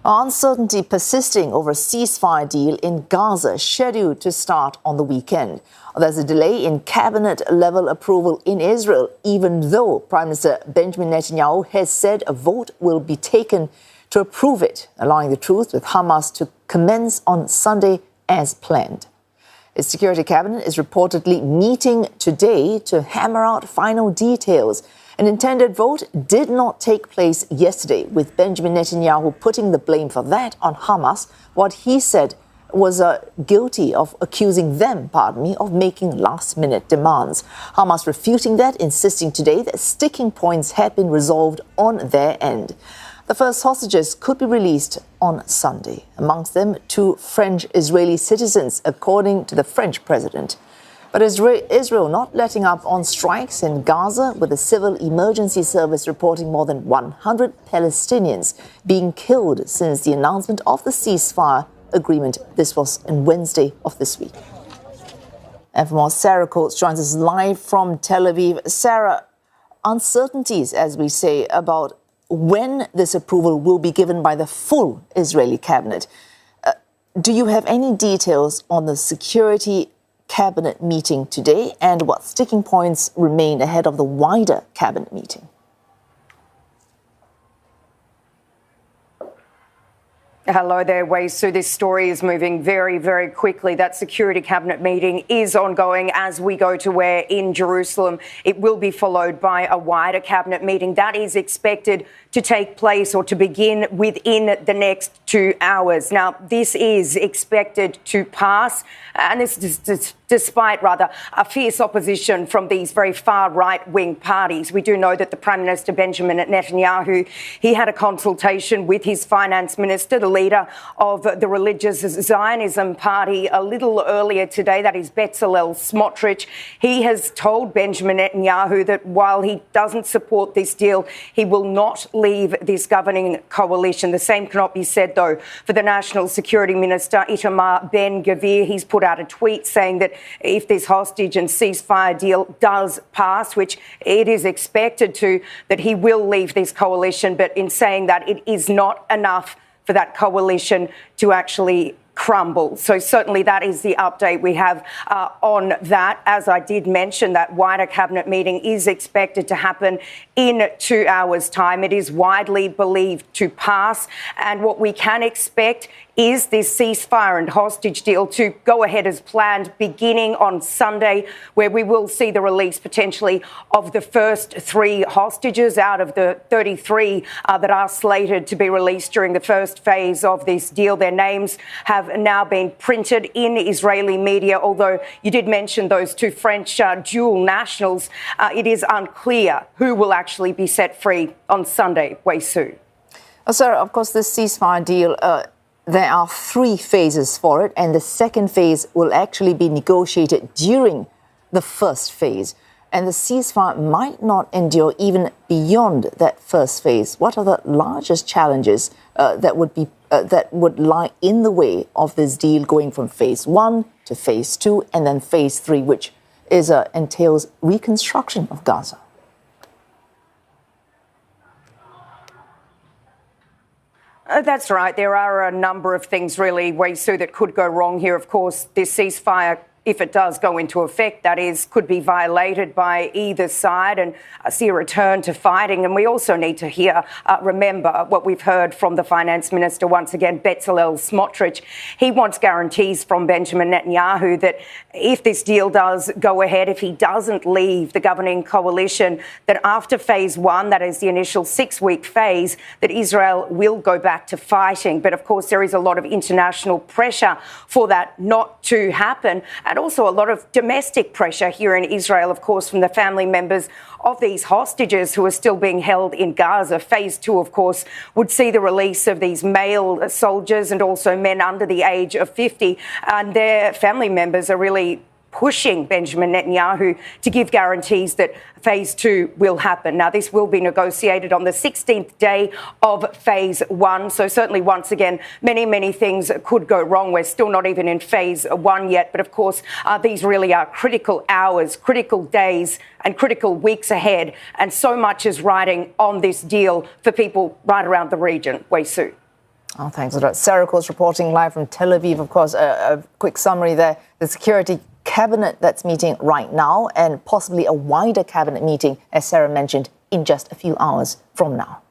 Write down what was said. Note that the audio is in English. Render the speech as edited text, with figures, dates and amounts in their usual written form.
Uncertainty persisting over a ceasefire deal in Gaza scheduled to start on the weekend. There's a delay in cabinet-level approval in Israel, even though Prime Minister Benjamin Netanyahu has said a vote will be taken to approve it, allowing the truce with Hamas to commence on Sunday as planned. Its security cabinet is reportedly meeting today to hammer out final details. An intended vote did not take place yesterday, with Benjamin Netanyahu putting the blame for that on Hamas, what he said was guilty of accusing them, of making last-minute demands. Hamas refuting that, insisting today that sticking points had been resolved on their end. The first hostages could be released on Sunday, amongst them 2 French-Israeli citizens, according to the French president. But Israel not letting up on strikes in Gaza, with the Civil Emergency Service reporting more than 100 Palestinians being killed since the announcement of the ceasefire agreement. This was on Wednesday of this week. And for more, Sarah Coates joins us live from Tel Aviv. Sarah, uncertainties, as we say, about when this approval will be given by the full Israeli cabinet. Do you have any details on the security cabinet meeting today and what sticking points remain ahead of the wider cabinet meeting? Hello there, Wei Su. This story is moving very, very quickly. That security cabinet meeting is ongoing as we go to where in Jerusalem. It will be followed by a wider cabinet meeting that is expected to take place or to begin within the next 2 hours. Now, this is expected to pass, and this is despite a fierce opposition from these very far right-wing parties. We do know that the Prime Minister Benjamin Netanyahu, he had a consultation with his finance minister, the leader of the religious Zionism party, a little earlier today. That is Bezalel Smotrich. He has told Benjamin Netanyahu that while he doesn't support this deal, he will not leave this governing coalition. The same cannot be said, though, for the National Security Minister, Itamar Ben-Gvir. He's put out a tweet saying that if this hostage and ceasefire deal does pass, which it is expected to, that he will leave this coalition. But in saying that, it is not enough for that coalition to actually crumble. So certainly that is the update we have on that. As I did mention, that wider cabinet meeting is expected to happen in 2 hours' time. It is widely believed to pass, and what we can expect is this ceasefire and hostage deal to go ahead as planned, beginning on Sunday, where we will see the release potentially of the first 3 hostages out of the 33 that are slated to be released during the first phase of this deal. Their names have now been printed in Israeli media, although you did mention those 2 French dual nationals. It is unclear who will actually be set free on Sunday. Wei Su. Sarah, of course, this ceasefire deal, there are 3 phases for it, and the second phase will actually be negotiated during the first phase. And the ceasefire might not endure even beyond that first phase. What are the largest challenges that would lie in the way of this deal going from phase 1 to phase 2 and then phase 3, which is entails reconstruction of Gaza? That's right. There are a number of things, really, Wei Su, that could go wrong here. Of course, this ceasefire, if it does go into effect, that is, could be violated by either side and see a return to fighting. And we also need to remember what we've heard from the finance minister, once again, Bezalel Smotrich. He wants guarantees from Benjamin Netanyahu that if this deal does go ahead, if he doesn't leave the governing coalition, that after phase 1, that is the initial 6-week phase, that Israel will go back to fighting. But of course, there is a lot of international pressure for that not to happen. And also a lot of domestic pressure here in Israel, of course, from the family members of these hostages who are still being held in Gaza. Phase 2, of course, would see the release of these male soldiers and also men under the age of 50. And their family members are really pushing Benjamin Netanyahu to give guarantees that phase 2 will happen. Now, this will be negotiated on the 16th day of phase 1. So certainly, once again, many things could go wrong. We're still not even in phase 1 yet. But of course, these really are critical hours, critical days and critical weeks ahead. And so much is riding on this deal for people right around the region. Wei Su. Oh, thanks for that. Sarah, of course, reporting live from Tel Aviv. Of course, a quick summary there. The Security Cabinet that's meeting right now, and possibly a wider cabinet meeting, as Sarah mentioned, in just a few hours from now.